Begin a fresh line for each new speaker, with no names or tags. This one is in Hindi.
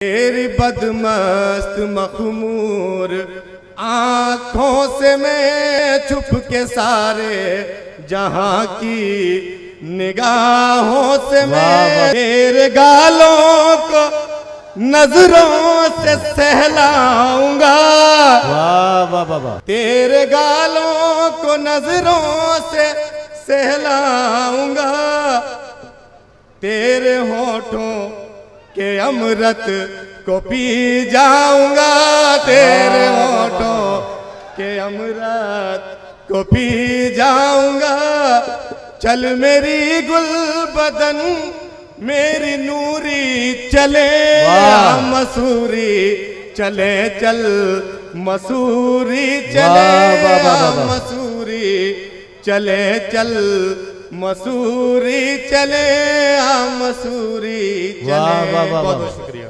तेरी बदमस्त मखमूर आँखों से मैं छुप के सारे जहाँ की निगाहों से मैं तेरे गालों को नजरों से सहलाऊंगा।
वाह वाह वाह वाह।
तेरे गालों को नजरों से सहलाऊंगा। तेरे होठों के अमृत को पी जाऊंगा। तेरे होठों के अमृत को पी जाऊंगा। चल मेरी गुल बदन मेरी नूरी चले मसूरी चले चल मसूरी चले मसूरी चले चल मसूरी चले मसूरी चले। बहुत बहुत शुक्रिया।